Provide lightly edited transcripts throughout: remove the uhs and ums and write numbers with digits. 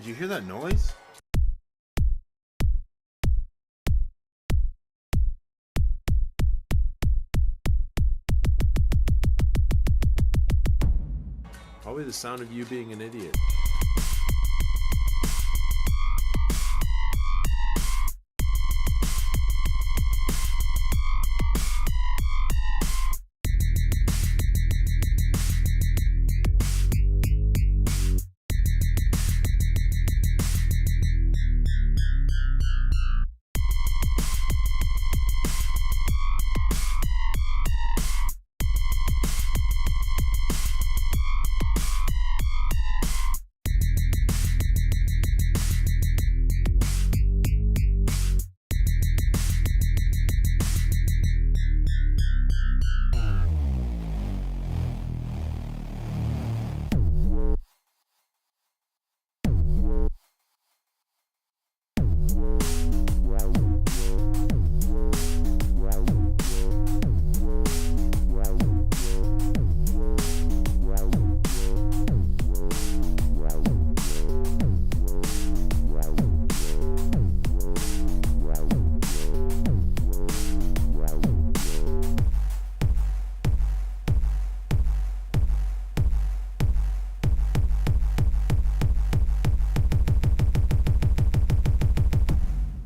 Hey, did you hear that noise? Probably the sound of you being an idiot.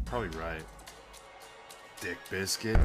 Probably right. Dick biscuit.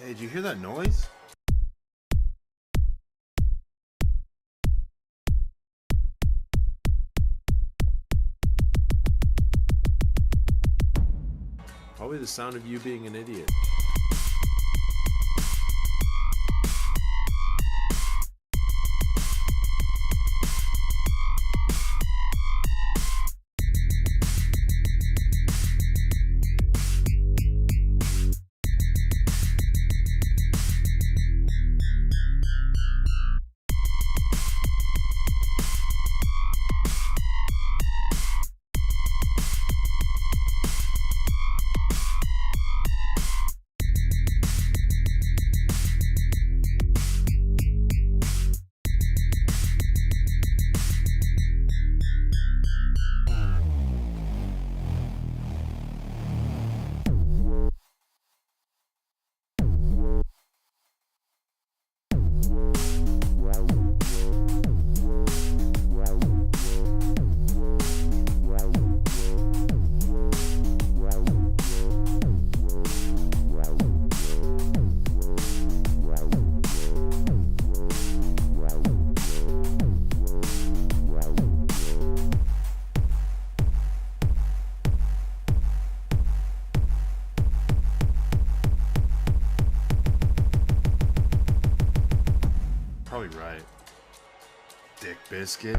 Hey, did you hear that noise? Probably the sound of you being an idiot. Probably right. Dick biscuit.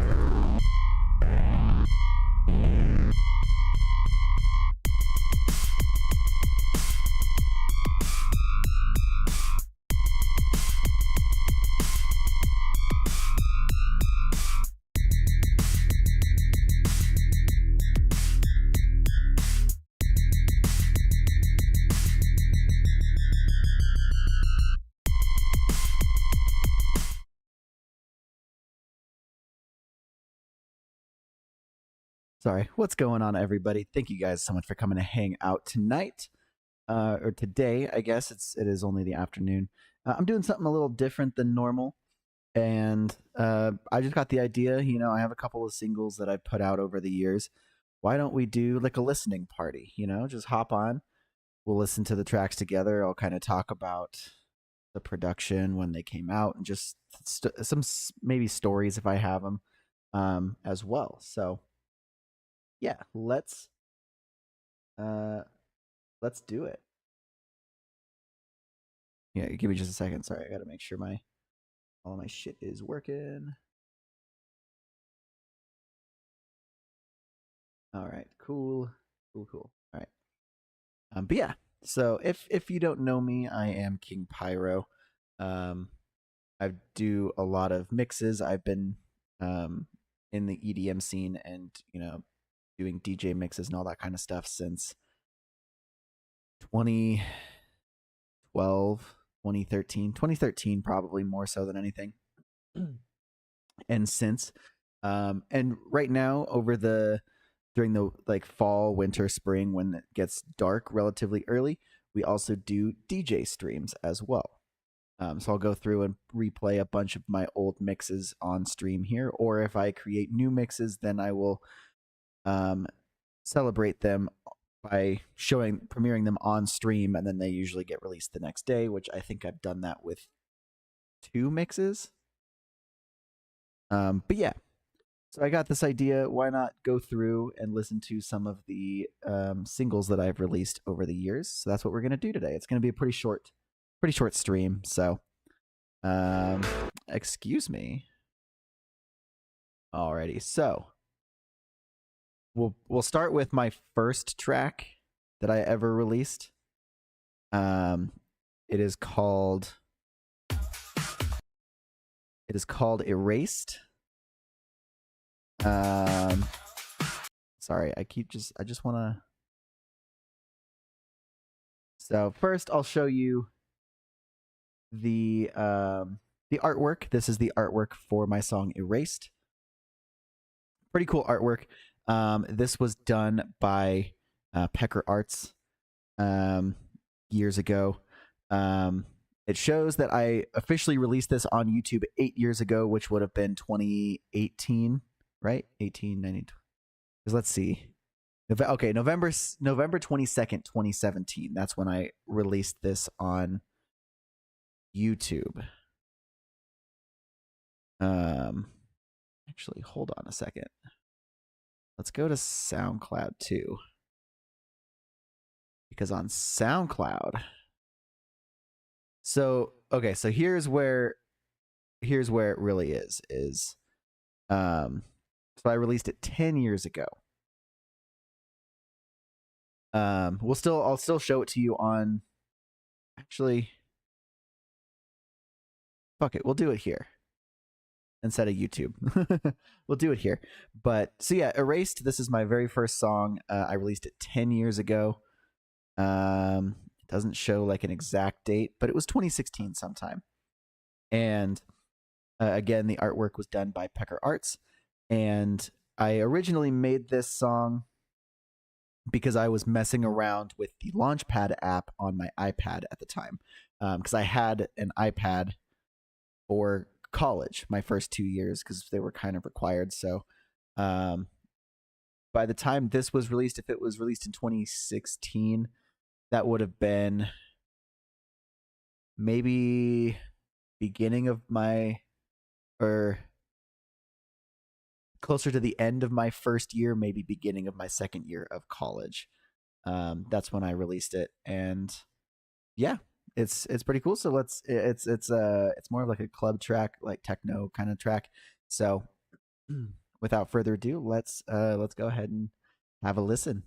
Sorry, what's going on, everybody? Thank you guys so much for coming to hang out tonight, or today. I guess it is only the afternoon. I'm doing something a little different than normal, and I just got the idea. You know, I have a couple of singles that I put out over the years. Why don't we do like a listening party? You know, just hop on. We'll listen to the tracks together. I'll kind of talk about the production when they came out, and just some maybe stories if I have them, as well. So yeah, let's do it. Yeah, give me just a second. Sorry, I gotta make sure all my shit is working. All right, cool. All right. But yeah, so if you don't know me, I am King Pyro. I do a lot of mixes. I've been in the EDM scene and doing DJ mixes and all that kind of stuff since 2012, 2013 probably more so than anything. And since and right now during the like fall, winter, spring, when it gets dark relatively early, we also do DJ streams as well. So I'll go through and replay a bunch of my old mixes on stream here, or if I create new mixes, then I will celebrate them by premiering them on stream, and then they usually get released the next day, which I think I've done that with 2 mixes. But yeah, so I got this idea. Why not go through and listen to some of the singles that I've released over the years? So that's what we're gonna do today. It's gonna be a pretty short stream. So, excuse me. Alrighty, so we'll start with my first track that I ever released. It is called Erased. Sorry, I just want to. So first, I'll show you the artwork. This is the artwork for my song Erased. Pretty cool artwork. This was done by Pecker Arts years ago. It shows that I officially released this on YouTube 8 years ago, which would have been 2018, right? 1890. Because let's see. Okay, November 22nd, 2017. That's when I released this on YouTube. Actually, hold on a second. Let's go to SoundCloud too. Because on SoundCloud. So here's where it really is. So I released it 10 years ago. I'll still show it to you on. Actually, fuck it, we'll do it here instead of YouTube. We'll do it here. But so yeah, Erased. This is my very first song. I released it 10 years ago. It doesn't show like an exact date, but it was 2016 sometime. And again, the artwork was done by Pecker Arts. And I originally made this song because I was messing around with the Launchpad app on my iPad at the time. Because I had an iPad for college my first 2 years because they were kind of required. So by the time this was released, if it was released in 2016, that would have been maybe beginning of or closer to the end of my first year, maybe beginning of my second year of college. That's when I released it, and yeah, it's pretty cool. So it's more of like a club track, like techno kind of track. So without further ado, let's go ahead and have a listen.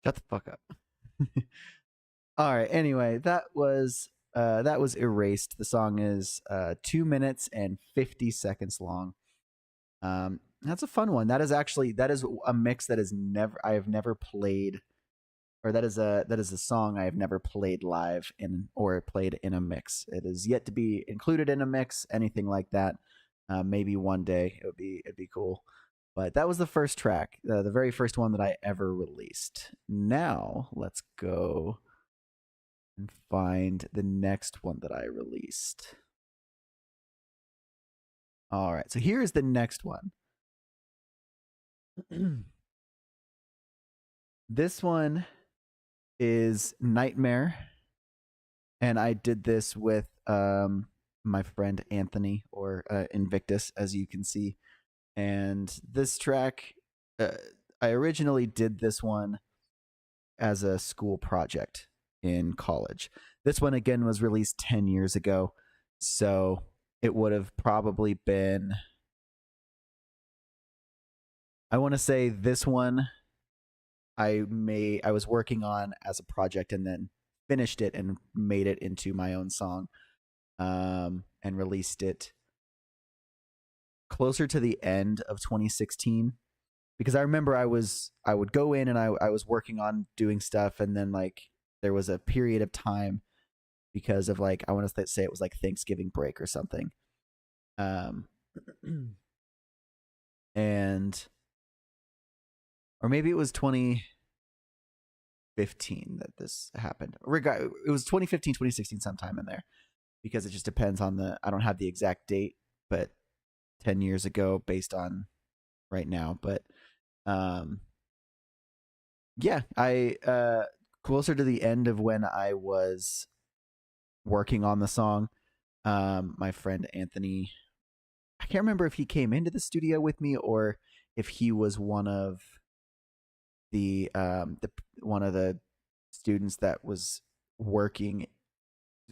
Shut the fuck up. All right. Anyway, that was Erased. The song is 2 minutes and 50 seconds long. That's a fun one. That is a mix that I have never played, or that is a song I have never played live or played in a mix. It is yet to be included in a mix, anything like that. Maybe one day it'd be cool. But that was the first track, the very first one that I ever released. Now let's go and find the next one that I released. All right, so here is the next one. This one is Nightmare, and I did this with my friend Anthony, or Invictus, as you can see. And this track, I originally did this one as a school project in college. This one again was released 10 years ago, so it would have probably been, I want to say this one I was working on as a project and then finished it and made it into my own song, and released it closer to the end of 2016, because I remember I would go in and I was working on doing stuff, and then like there was a period of time because of like, I want to say it was like Thanksgiving break or something, and or maybe it was 2015 that this happened. It was 2015, 2016, sometime in there, because it just depends on I don't have the exact date, but 10 years ago based on right now. But yeah, I closer to the end of when I was working on the song, my friend Anthony, I can't remember if he came into the studio with me or if he was one of the students that was working,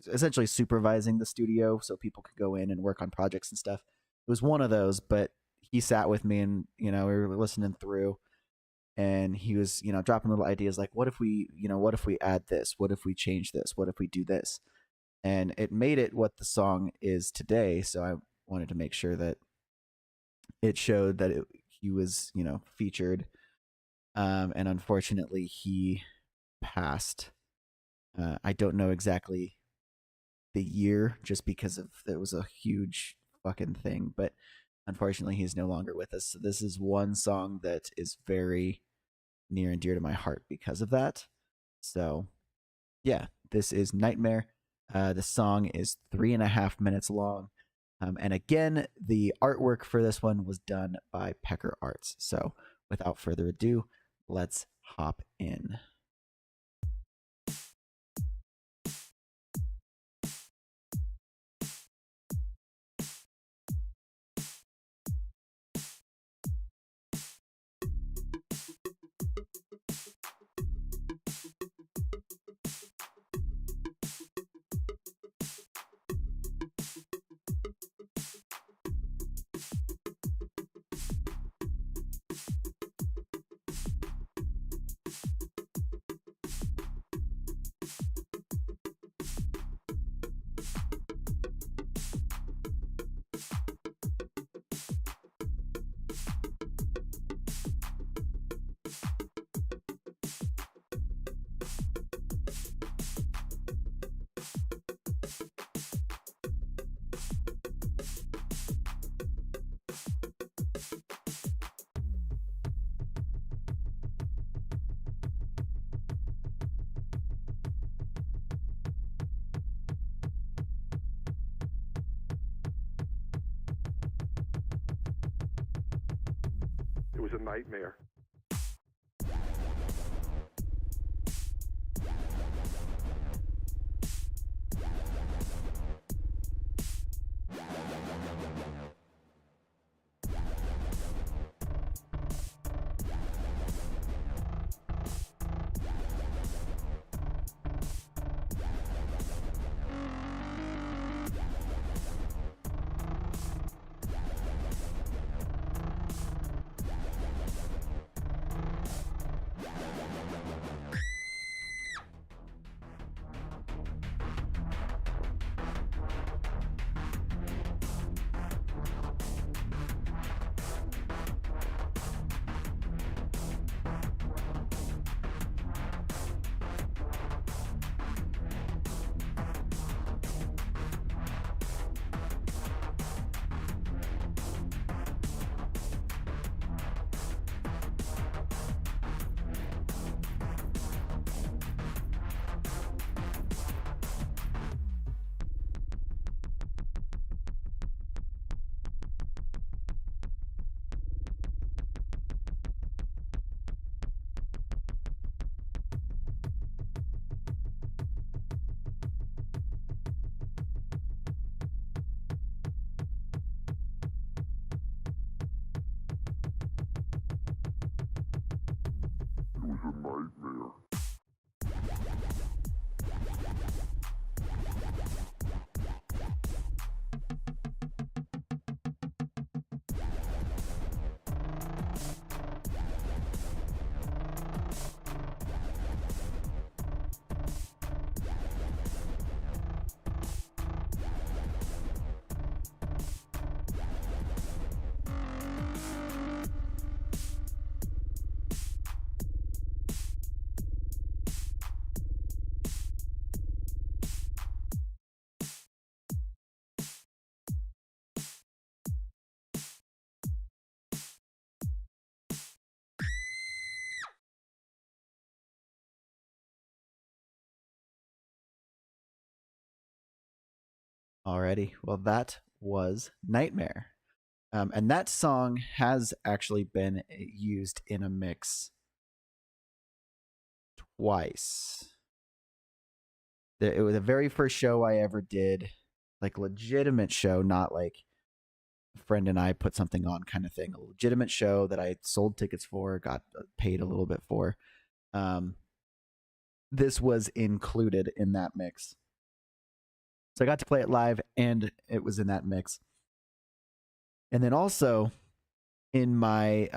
essentially supervising the studio so people could go in and work on projects and stuff. It was one of those, but he sat with me and, we were listening through, and he was, dropping little ideas like, what if we add this? What if we change this? What if we do this? And it made it what the song is today. So I wanted to make sure that it showed that he was, featured. And unfortunately he passed. I don't know exactly the year, just because it was a huge fucking thing, but unfortunately he's no longer with us. So this is one song that is very near and dear to my heart because of that. So yeah, this is Nightmare. The song is 3.5 minutes long. And again, the artwork for this one was done by Pecker Arts. So without further ado, let's hop in. It was a nightmare. a nightmare. Alrighty. Well, that was Nightmare. And that song has actually been used in a mix twice. It was the very first show I ever did, like legitimate show, not like a friend and I put something on kind of thing. A legitimate show that I sold tickets for, got paid a little bit for. This was included in that mix. So I got to play it live and it was in that mix. And then also in my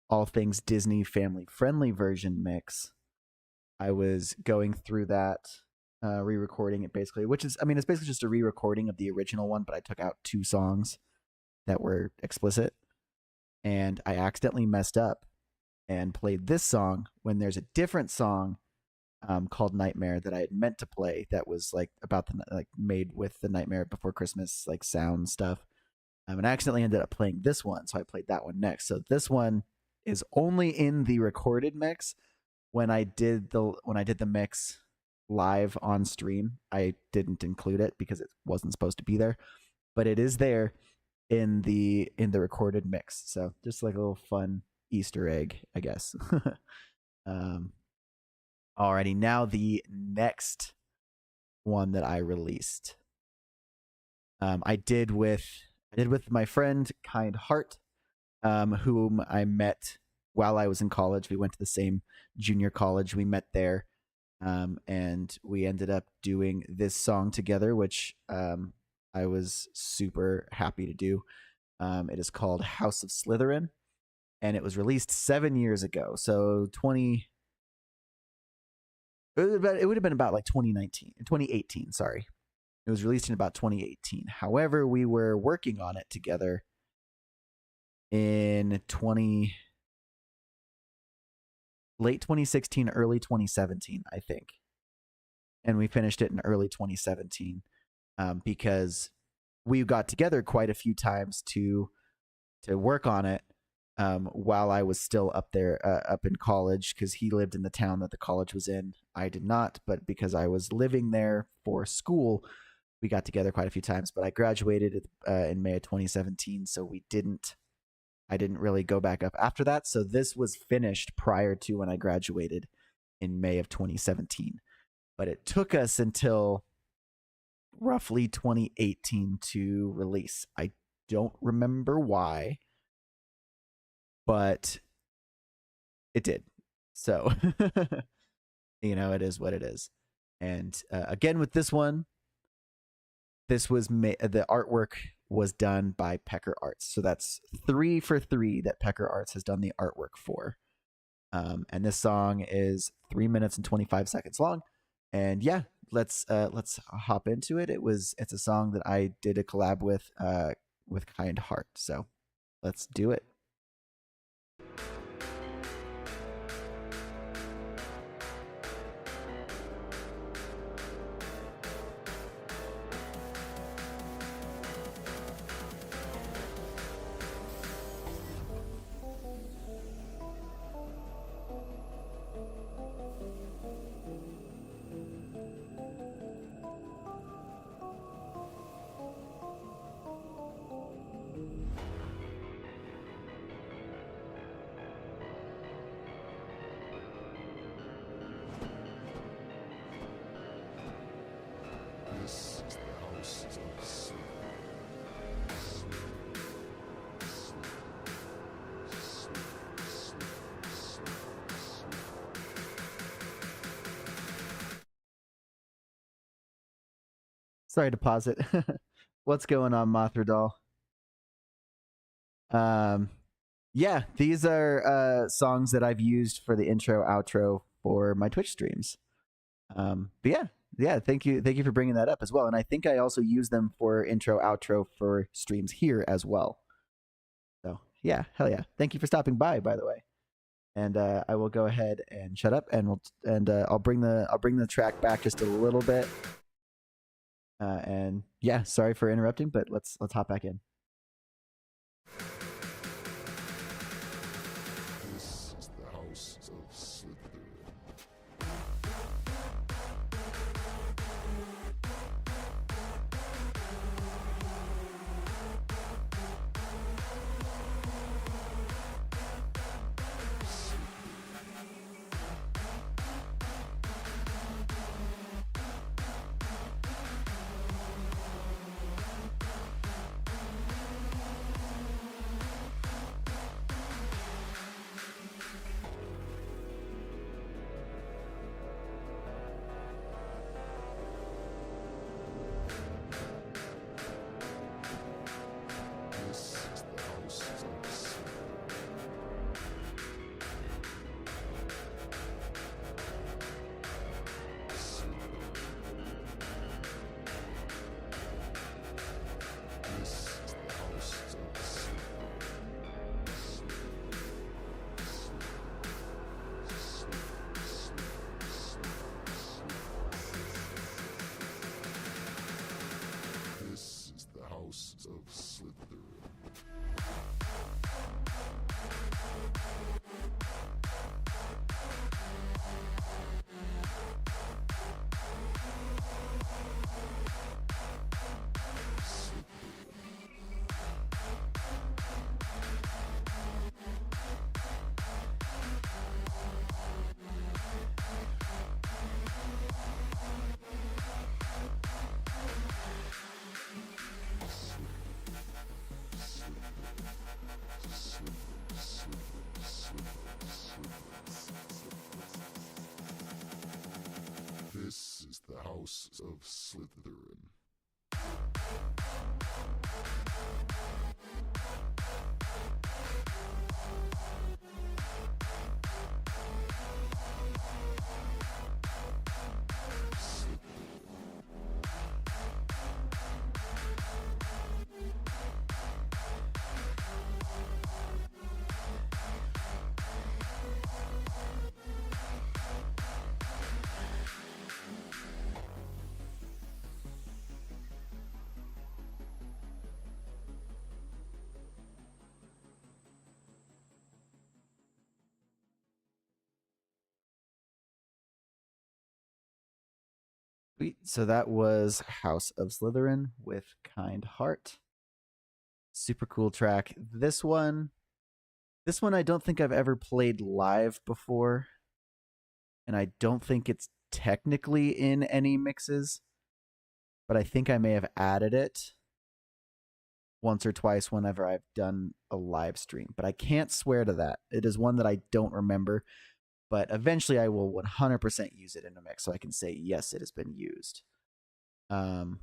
all things Disney family friendly version mix, I was going through that, re-recording it basically, which is, I mean, it's basically just a re-recording of the original one, but I took out 2 songs that were explicit, and I accidentally messed up and played this song when there's a different song called Nightmare that I had meant to play that was like about the, like, made with the Nightmare Before Christmas like sound stuff. And I accidentally ended up playing this one, so I played that one next. So this one is only in the recorded mix. When I did the mix live on stream, I didn't include it because it wasn't supposed to be there, but it is there in the recorded mix. So just like a little fun Easter egg, I guess. Alrighty, now the next one that I released, I did with my friend Kind Heart, whom I met while I was in college. We went to the same junior college. We met there, and we ended up doing this song together, which I was super happy to do. It is called House of Slytherin, and it was released 7 years ago. So it would have been about like 2018, sorry. It was released in about 2018. However, we were working on it together in late 2016, early 2017, I think. And we finished it in early 2017, because we got together quite a few times to work on it, while I was still up there, up in college, because he lived in the town that the college was in. I did not, but because I was living there for school, we got together quite a few times. But I graduated in May of 2017, so I didn't really go back up after that. So this was finished prior to when I graduated in May of 2017. But it took us until roughly 2018 to release. I don't remember why, but it did. So, it is what it is. And again, with this one, this was the artwork was done by Pecker Arts. So that's 3 for 3 that Pecker Arts has done the artwork for. And this song is 3 minutes and 25 seconds long. And yeah, let's hop into it. It's a song that I did a collab with Kind Heart. So let's do it. Sorry to pause it. What's going on, Mothradol? Yeah, these are songs that I've used for the intro, outro for my Twitch streams. But yeah, thank you for bringing that up as well. And I think I also use them for intro, outro for streams here as well. So yeah, hell yeah, thank you for stopping by the way. And I will go ahead and shut up, and I'll bring the track back just a little bit. And yeah, sorry for interrupting, but let's hop back in. This is the house of Slytherin. This is the house of Slytherin. This is the house of This is the house of Slytherin. This is the house of Slytherin. Sweet. So that was House of Slytherin with Kind Heart. Super cool track. This one I don't think I've ever played live before. And I don't think it's technically in any mixes, but I think I may have added it once or twice whenever I've done a live stream. But I can't swear to that. It is one that I don't remember. But eventually I will 100% use it in a mix so I can say, yes, it has been used. But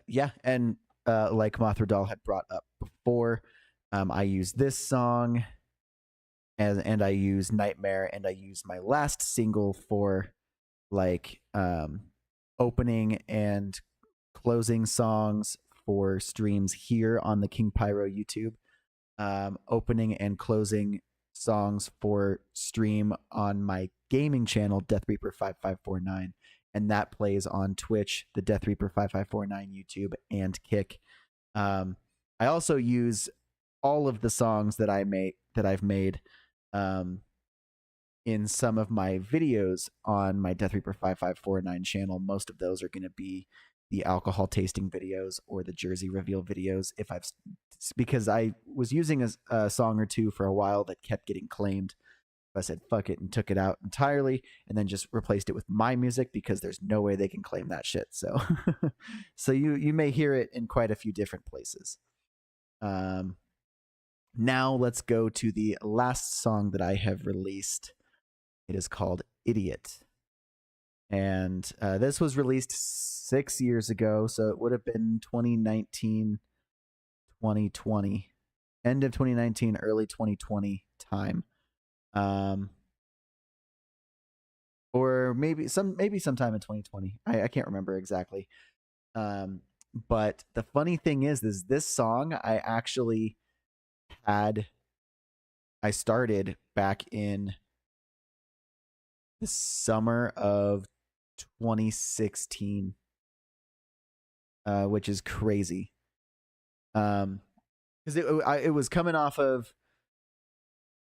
yeah, and like Mothradal had brought up before, I use this song, and I use Nightmare, and I use my last single for like opening and closing songs for streams here on the King Pyro YouTube. Opening and closing songs for stream on my gaming channel, Death Reaper 5549, and that plays on Twitch, the Death Reaper 5549 YouTube, and Kick. I also use all of the songs that I've made in some of my videos on my Death Reaper 5549 channel. Most of those are going to be the alcohol tasting videos or the jersey reveal videos. Because I was using a song or two for a while that kept getting claimed. I said, fuck it, and took it out entirely, and then just replaced it with my music because there's no way they can claim that shit. So, so you may hear it in quite a few different places. Now let's go to the last song that I have released. It is called Idiot. And this was released 6 years ago, so it would have been 2019, 2020, end of 2019, early 2020 time. Or maybe sometime in 2020. I can't remember exactly. But the funny thing is this song I started back in the summer of 2016, which is crazy. Because it was coming off of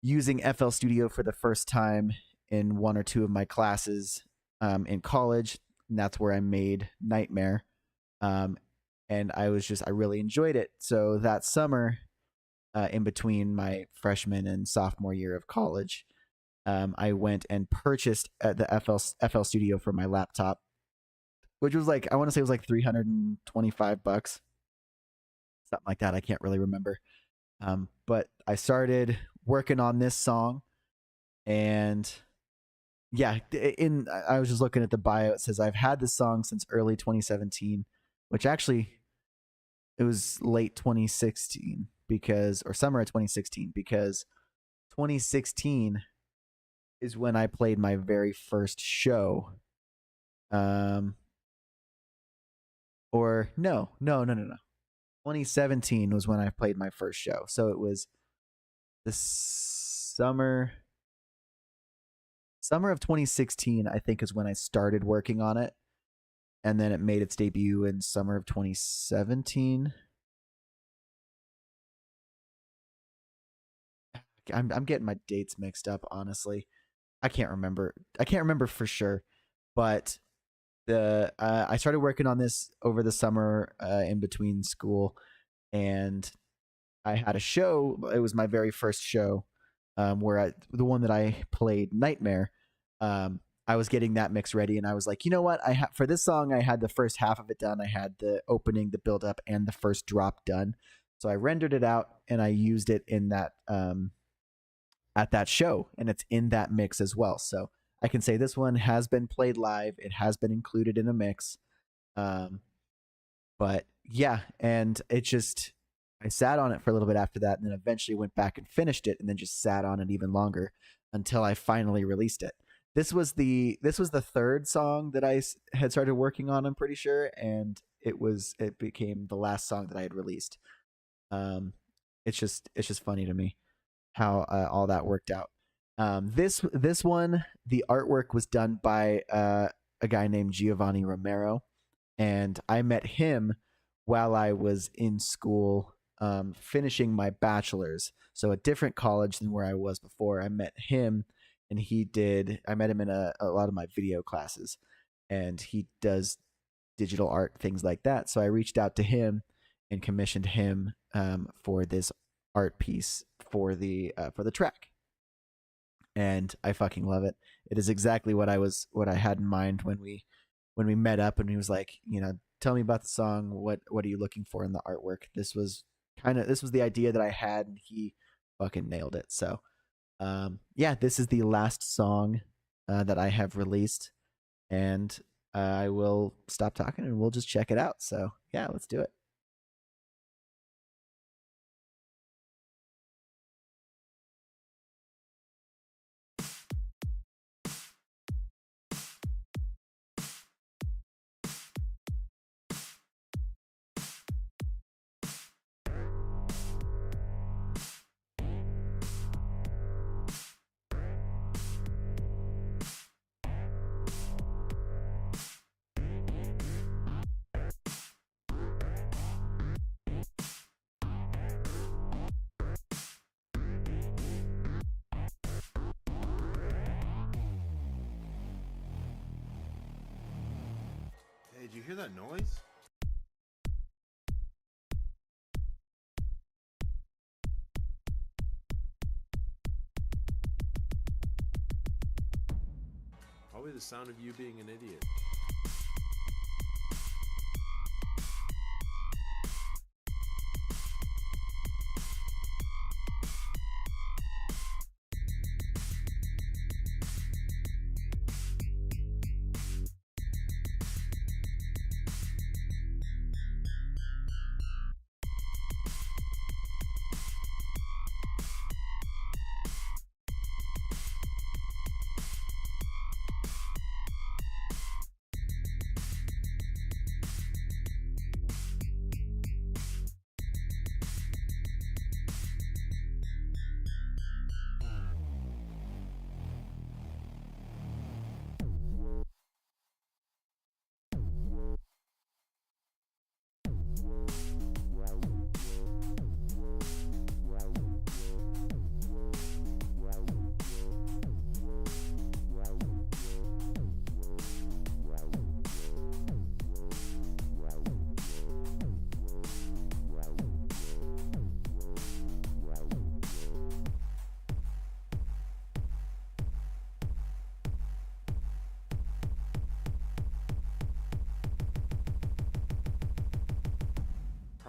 using FL Studio for the first time in one or two of my classes in college, and that's where I made Nightmare. And I really enjoyed it. So that summer, in between my freshman and sophomore year of college, I went and purchased the FL Studio for my laptop, which was like, I want to say it was like $325, something like that. I can't really remember. But I started working on this song, and yeah, I was just looking at the bio. It says I've had this song since early 2017, which actually it was late 2016 or summer of 2016, because 2016 is when I played my very first show. Or no. 2017 was when I played my first show. So it was the summer of 2016, I think, is when I started working on it. And then it made its debut in summer of 2017. I'm getting my dates mixed up, honestly. I can't remember for sure, but I started working on this over the summer in between school, and I had a show. It was my very first show, where the one that I played, Nightmare. I was getting that mix ready, and I was like, you know what? For this song, I had the first half of it done. I had the opening, the build up, and the first drop done. So I rendered it out, and I used it in that at that show, and it's in that mix as well. So I can say this one has been played live. It has been included in a mix. But yeah, and I sat on it for a little bit after that, and then eventually went back and finished it, and then just sat on it even longer until I finally released it. This was the third song that I had started working on, I'm pretty sure, and it became the last song that I had released. It's just funny to me how all that worked out. This one, the artwork was done by a guy named Giovanni Romero, and I met him while I was in school, finishing my bachelor's. So a different college than where I was before. I met him, and I met him in a lot of my video classes, and he does digital art, things like that. So I reached out to him and commissioned him for this art piece for the track, and I fucking love it. It is exactly what I had in mind when we met up, and he was like, tell me about the song. What are you looking for in the artwork? This was the idea that I had, and he fucking nailed it. So yeah, this is the last song that I have released, and I will stop talking and we'll just check it out. So yeah, let's do it. Hey, did you hear that noise? Probably the sound of you being an idiot.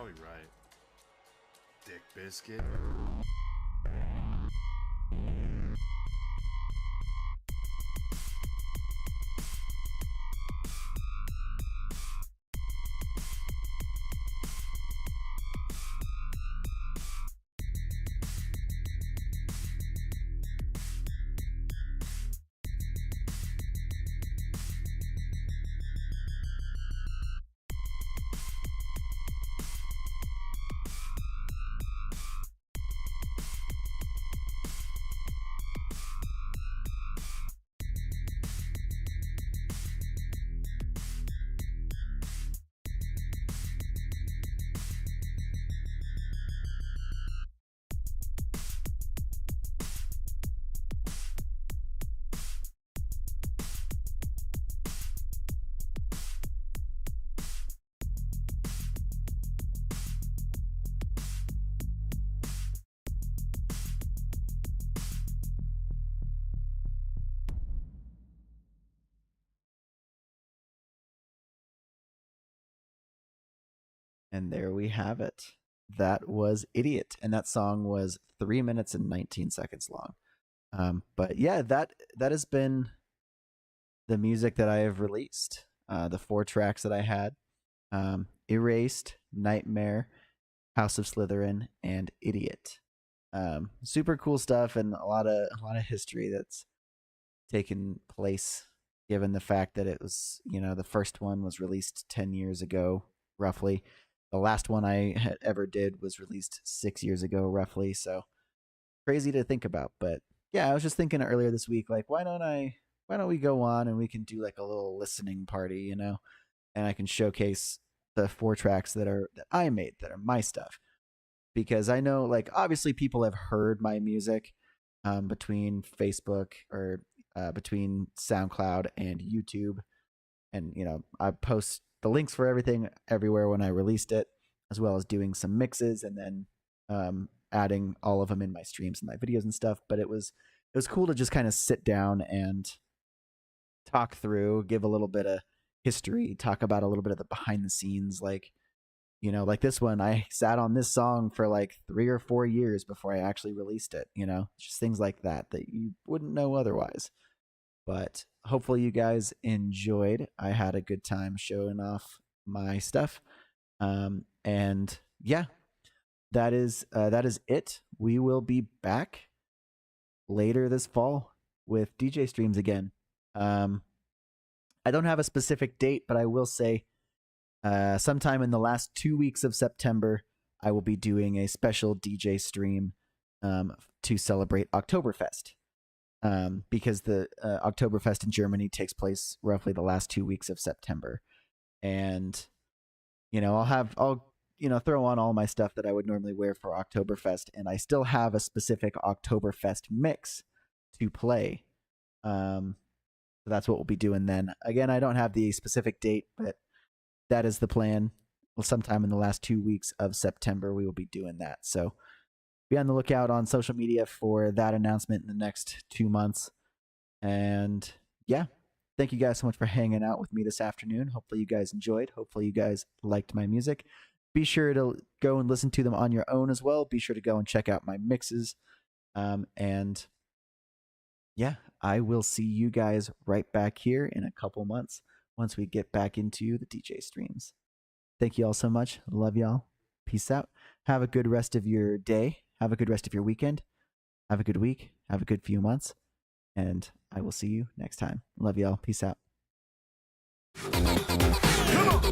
probably right. Dick biscuit. And there we have it. That was Idiot. And that song was 3 minutes and 19 seconds long. But yeah, that has been the music that I have released. The 4 tracks that I had. Erased, Nightmare, House of Slytherin, and Idiot. Super cool stuff and a lot of history that's taken place given the fact that it was, the first one was released 10 years ago, roughly. The last one I had ever did was released 6 years ago, roughly. So crazy to think about. But yeah, I was just thinking earlier this week, like, why don't we go on and we can do like a little listening party, and I can showcase the 4 tracks that I made, that are my stuff. Because I know, like, obviously people have heard my music between Facebook or between SoundCloud and YouTube. And, I post the links for everything everywhere when I released it, as well as doing some mixes and then adding all of them in my streams and my videos and stuff. But it was cool to just kind of sit down and talk through, give a little bit of history, talk about a little bit of the behind the scenes, like this one, I sat on this song for like 3 or 4 years before I actually released it, just things like that you wouldn't know otherwise. But hopefully you guys enjoyed. I had a good time showing off my stuff. And yeah, that is it. We will be back later this fall with DJ streams again. I don't have a specific date, but I will say sometime in the last 2 weeks of September, I will be doing a special DJ stream to celebrate Oktoberfest. Because the Oktoberfest in Germany takes place roughly the last 2 weeks of September. And, I'll throw on all my stuff that I would normally wear for Oktoberfest. And I still have a specific Oktoberfest mix to play. So that's what we'll be doing then. Again, I don't have the specific date, but that is the plan. Well, sometime in the last 2 weeks of September, we will be doing that. So be on the lookout on social media for that announcement in the next 2 months. And yeah, thank you guys so much for hanging out with me this afternoon. Hopefully you guys enjoyed. Hopefully you guys liked my music. Be sure to go and listen to them on your own as well. Be sure to go and check out my mixes. And yeah, I will see you guys right back here in a couple months once we get back into the DJ streams. Thank you all so much. Love y'all. Peace out. Have a good rest of your day. Have a good rest of your weekend. Have a good week. Have a good few months. And I will see you next time. Love y'all. Peace out. Come on.